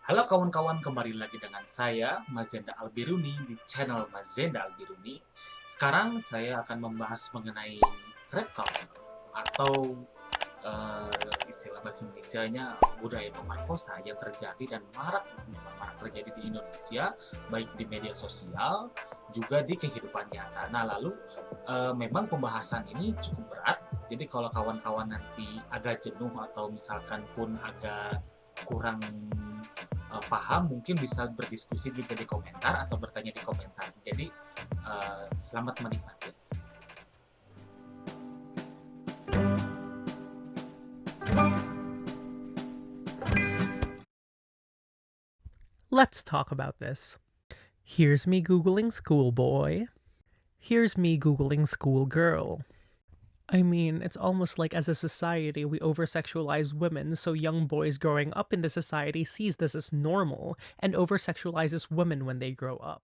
Halo kawan-kawan, kembali lagi dengan saya, Mazenda Albiruni, di channel Mazenda Albiruni. Sekarang saya akan membahas mengenai rap culture, atau istilah bahasa Indonesianya budaya pemerkosa yang terjadi dan marak terjadi di Indonesia, baik di media sosial, juga di kehidupan nyata. Nah, lalu memang pembahasan ini cukup berat, jadi kalau kawan-kawan nanti agak jenuh atau misalkan pun agak kurang paham, mungkin bisa berdiskusi juga di komentar atau bertanya di komentar. Jadi selamat menikmati. Let's talk about this. Here's me Googling schoolboy. Here's me Googling schoolgirl. I mean, it's almost like as a society we over-sexualize women, so young boys growing up in the society sees this as normal and over-sexualizes women when they grow up.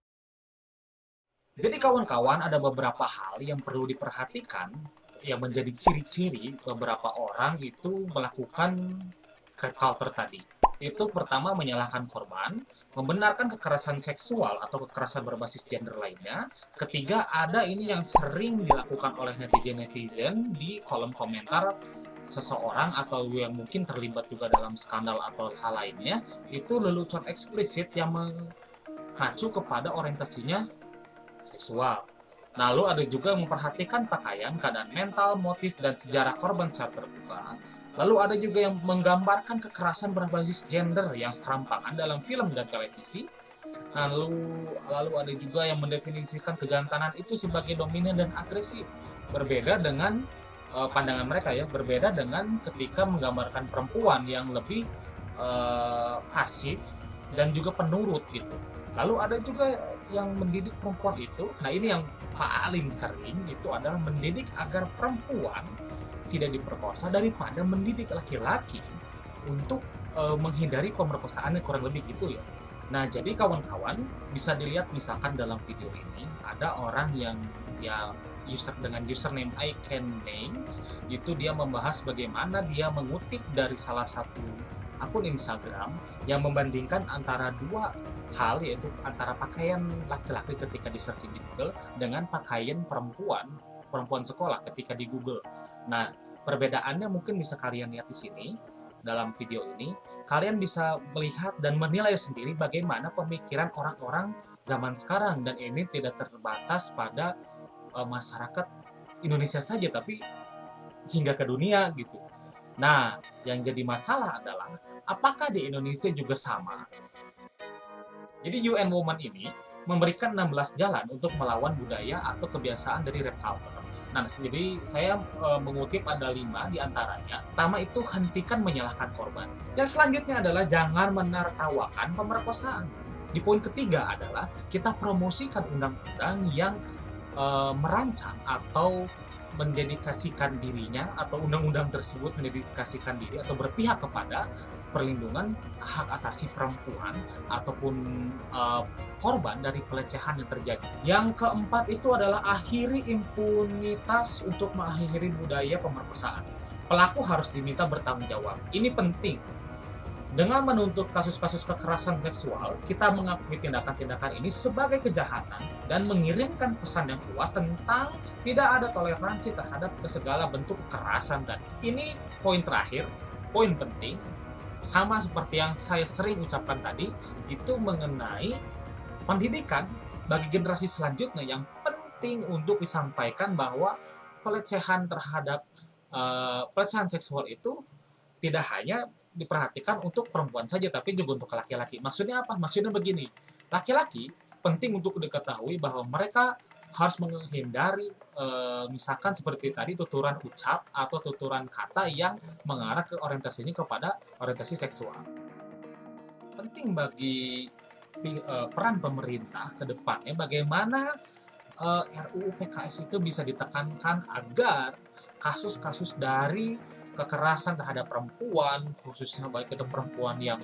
Jadi kawan-kawan, ada beberapa hal yang perlu diperhatikan yang menjadi ciri-ciri beberapa orang itu melakukan rape culture tadi. Itu pertama menyalahkan korban, membenarkan kekerasan seksual atau kekerasan berbasis gender lainnya. Ketiga, ada ini yang sering dilakukan oleh netizen-netizen di kolom komentar seseorang atau yang mungkin terlibat juga dalam skandal atau hal lainnya, itu lelucon eksplisit yang mengacu kepada orientasinya seksual. Lalu ada juga yang memperhatikan pakaian, keadaan mental, motif, dan sejarah korban saat terbuka. Lalu ada juga yang menggambarkan kekerasan berbasis gender yang serampangan dalam film dan televisi. Lalu ada juga yang mendefinisikan kejantanan itu sebagai dominan dan agresif. Berbeda dengan pandangan mereka ya, berbeda dengan ketika menggambarkan perempuan yang lebih pasif dan juga penurut gitu. Lalu ada juga yang mendidik perempuan itu, nah ini yang paling sering itu adalah mendidik agar perempuan tidak diperkosa daripada mendidik laki-laki untuk menghindari pemerkosaan, kurang lebih gitu ya. Nah, jadi kawan-kawan bisa dilihat misalkan dalam video ini ada orang yang ya dengan username I Can Names, itu dia membahas bagaimana dia mengutip dari salah satu akun Instagram yang membandingkan antara dua hal, yaitu antara pakaian laki-laki ketika di searching di Google dengan pakaian perempuan sekolah ketika di Google. Nah, perbedaannya mungkin bisa kalian lihat di sini dalam video ini. Kalian bisa melihat dan menilai sendiri bagaimana pemikiran orang-orang zaman sekarang, dan ini tidak terbatas pada masyarakat Indonesia saja, tapi hingga ke dunia gitu. Nah, yang jadi masalah adalah apakah di Indonesia juga sama? Jadi UN Women ini memberikan 16 jalan untuk melawan budaya atau kebiasaan dari rape culture. Nah, jadi saya mengutip ada 5 di antaranya. Pertama itu hentikan menyalahkan korban. Yang selanjutnya adalah jangan menertawakan pemerkosaan. Di poin ketiga adalah kita promosikan undang-undang yang merancang atau mendedikasikan dirinya, atau undang-undang tersebut mendedikasikan diri atau berpihak kepada perlindungan hak asasi perempuan ataupun korban dari pelecehan yang terjadi. Yang keempat itu adalah akhiri impunitas untuk mengakhiri budaya pemerkosaan. Pelaku harus diminta bertanggung jawab. Ini penting. Dengan menuntut kasus-kasus kekerasan seksual, kita mengakui tindakan-tindakan ini sebagai kejahatan dan mengirimkan pesan yang kuat tentang tidak ada toleransi terhadap segala bentuk kekerasan tadi. Ini poin terakhir, poin penting, sama seperti yang saya sering ucapkan tadi, itu mengenai pendidikan bagi generasi selanjutnya yang penting untuk disampaikan bahwa pelecehan terhadap pelecehan seksual itu tidak hanya diperhatikan untuk perempuan saja, tapi juga untuk laki-laki. Maksudnya apa? Maksudnya begini, laki-laki penting untuk diketahui bahwa mereka harus menghindari misalkan seperti tadi tuturan ucap atau tuturan kata yang mengarah ke orientasinya kepada orientasi seksual. Penting bagi peran pemerintah ke depannya bagaimana RUU PKS itu bisa ditekankan agar kasus-kasus dari kekerasan terhadap perempuan, khususnya baik itu perempuan yang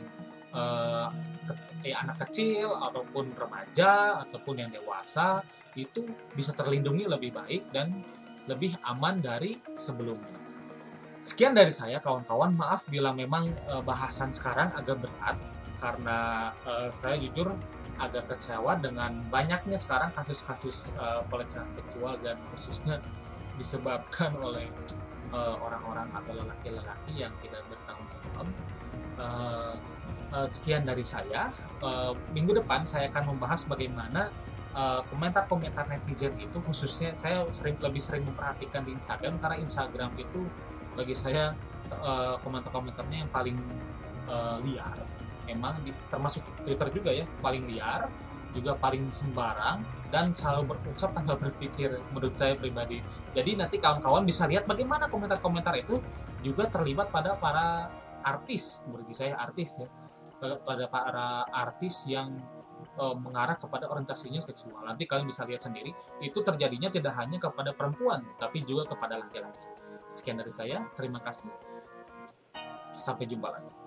anak kecil ataupun remaja ataupun yang dewasa, itu bisa terlindungi lebih baik dan lebih aman dari sebelumnya. Sekian dari saya kawan-kawan, maaf bila memang bahasan sekarang agak berat karena saya jujur agak kecewa dengan banyaknya sekarang kasus-kasus pelecehan seksual, dan khususnya disebabkan oleh orang-orang atau lelaki-lelaki yang tidak bertanggung jawab. Eh, Sekian dari saya. Minggu depan saya akan membahas bagaimana komentar-komentar netizen itu, khususnya saya lebih sering memperhatikan di Instagram, karena Instagram itu bagi saya komentar-komentarnya yang paling liar. Emang termasuk Twitter juga ya, paling liar, juga paling sembarang, dan selalu berucap tanpa berpikir menurut saya pribadi. Jadi nanti kawan-kawan bisa lihat bagaimana komentar-komentar itu juga terlibat pada para artis, bagi saya artis ya, pada para artis yang mengarah kepada orientasinya seksual. Nanti kalian bisa lihat sendiri, itu terjadinya tidak hanya kepada perempuan, tapi juga kepada laki-laki. Sekian dari saya, terima kasih. Sampai jumpa lagi.